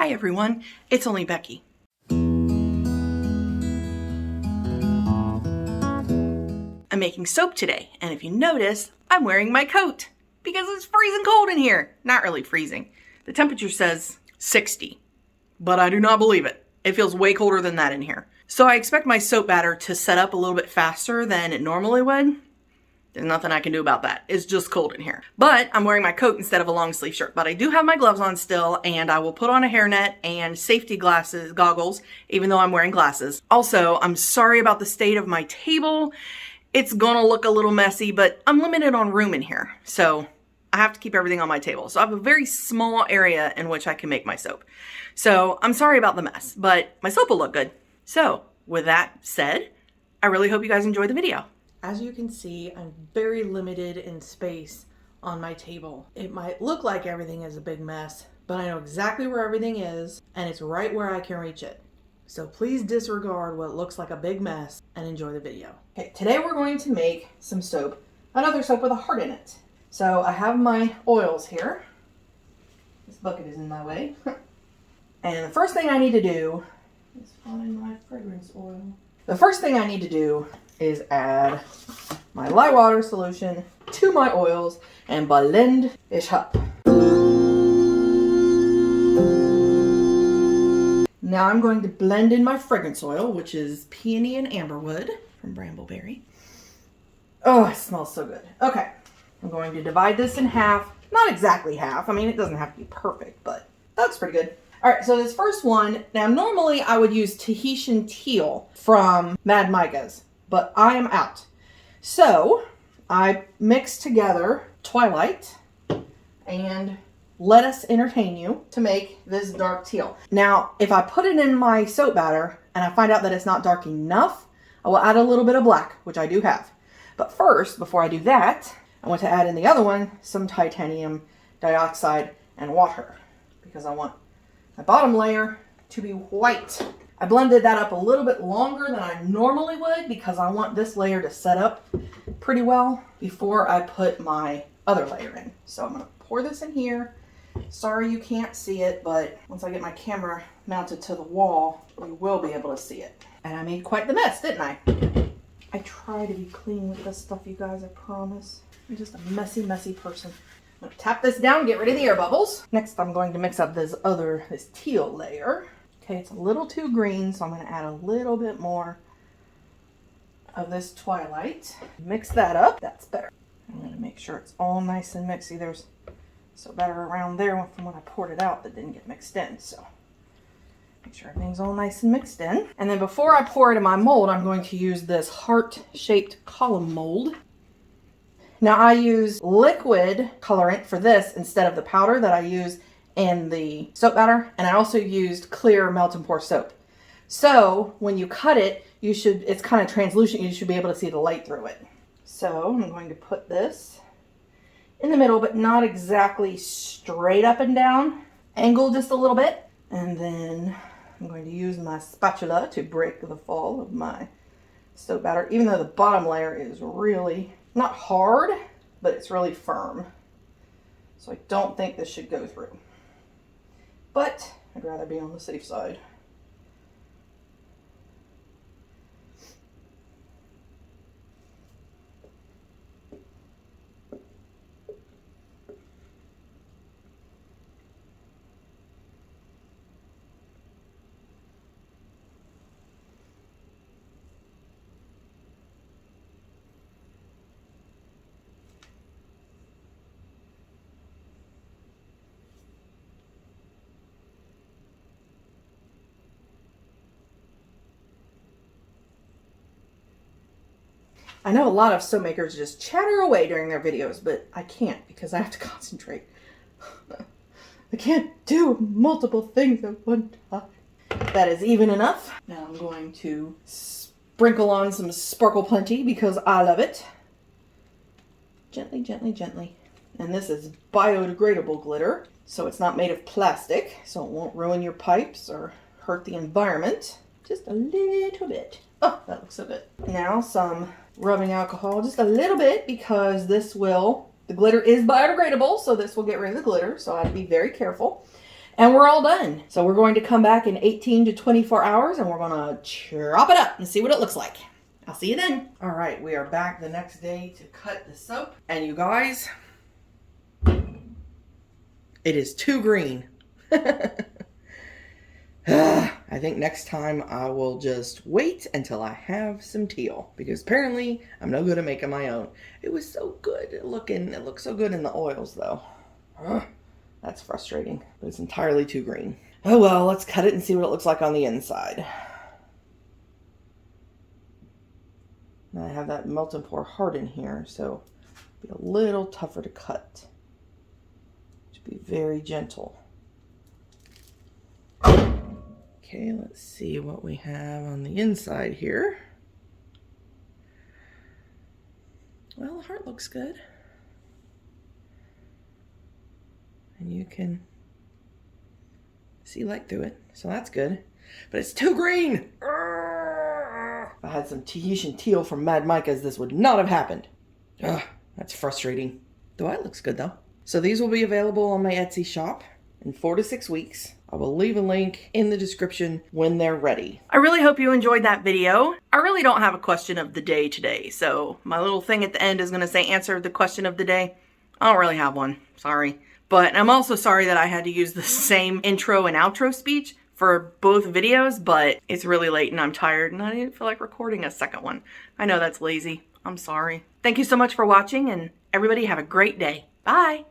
Hi everyone, it's only Becky. I'm making soap today, and if you notice, I'm wearing my coat because it's freezing cold in here. Not really freezing. The temperature says 60, but I do not believe it. It feels way colder than that in here. So I expect my soap batter to set up a little bit faster than it normally would. There's nothing I can do about that. It's just cold in here. But I'm wearing my coat instead of a long sleeve shirt. But I do have my gloves on still, and I will put on a hairnet and safety goggles, even though I'm wearing glasses. Also, I'm sorry about the state of my table. It's gonna look a little messy, but I'm limited on room in here. So I have to keep everything on my table. So I have a very small area in which I can make my soap. So I'm sorry about the mess, but my soap will look good. So with that said, I really hope you guys enjoy the video. As you can see, I'm very limited in space on my table. It might look like everything is a big mess, but I know exactly where everything is, and it's right where I can reach it. So please disregard what looks like a big mess and enjoy the video. Okay, today we're going to make some soap, another soap with a heart in it. So I have my oils here. This bucket is in my way. And the first thing I need to do is find my fragrance oil. The first thing I need to do is add my light water solution to my oils and blend it up. Now I'm going to blend in my fragrance oil, which is peony and amberwood from Brambleberry. Oh, it smells so good. Okay, I'm going to divide this in half. Not exactly half. I mean, it doesn't have to be perfect, but that's pretty good. All right, so this first one, now normally I would use Tahitian Teal from Mad Micah's, but I am out. So I mixed together Twilight and Let Us Entertain You to make this dark teal. Now, if I put it in my soap batter and I find out that it's not dark enough, I will add a little bit of black, which I do have. But first, before I do that, I want to add in the other one some titanium dioxide and water because I want my bottom layer to be white. I blended that up a little bit longer than I normally would because I want this layer to set up pretty well before I put my other layer in. So I'm going to pour this in here. Sorry you can't see it, but once I get my camera mounted to the wall, we will be able to see it. And I made quite the mess, didn't I? I try to be clean with this stuff, you guys, I promise. I'm just a messy, messy person. I'm going to tap this down and get rid of the air bubbles. Next, I'm going to mix up this teal layer. Okay, it's a little too green, so I'm going to add a little bit more of this Twilight. Mix that up. That's better. I'm going to make sure it's all nice and mixy. There's so better around there from when I poured it out that didn't get mixed in. So make sure everything's all nice and mixed in. And then before I pour it in my mold, I'm going to use this heart-shaped column mold. Now I use liquid colorant for this instead of the powder that I use in the soap batter. And I also used clear melt and pour soap. So when you cut it, it's kind of translucent. You should be able to see the light through it. So I'm going to put this in the middle, but not exactly straight up and down. Angle just a little bit. And then I'm going to use my spatula to break the fall of my soap batter, even though the bottom layer is really not hard, but it's really firm. So I don't think this should go through. But I'd rather be on the safe side. I know a lot of soap makers just chatter away during their videos, but I can't because I have to concentrate. I can't do multiple things at one time. That is even enough. Now I'm going to sprinkle on some Sparkle Plenty because I love it. Gently, gently, gently. And this is biodegradable glitter, so it's not made of plastic, so it won't ruin your pipes or hurt the environment. Just a little bit. Oh, that looks so good. Now some rubbing alcohol, just a little bit, because the glitter is biodegradable, so this will get rid of the glitter, so I have to be very careful. And we're all done. So we're going to come back in 18 to 24 hours and we're going to chop it up and see what it looks like. I'll see you then. All right, we are back the next day to cut the soap. And you guys, it is too green. I think next time I will just wait until I have some teal, because apparently I'm no good at making my own. It was so good looking. It looked so good in the oils though. That's frustrating, but it's entirely too green. Oh well, let's cut it and see what it looks like on the inside. Now I have that melt and pour hard in here, so it'll be a little tougher to cut. Just be very gentle. Okay, let's see what we have on the inside here. Well, the heart looks good. And you can see light through it, so that's good. But it's too green! If I had some Tahitian teal from Mad Micah's, this would not have happened. Ugh, that's frustrating. The white looks good though. So these will be available on my Etsy shop in 4 to 6 weeks. I will leave a link in the description when they're ready. I really hope you enjoyed that video. I really don't have a question of the day today, so my little thing at the end is going to say answer the question of the day. I don't really have one, sorry. But I'm also sorry that I had to use the same intro and outro speech for both videos, but it's really late and I'm tired and I didn't feel like recording a second one. I know that's lazy. I'm sorry. Thank you so much for watching and everybody have a great day. Bye!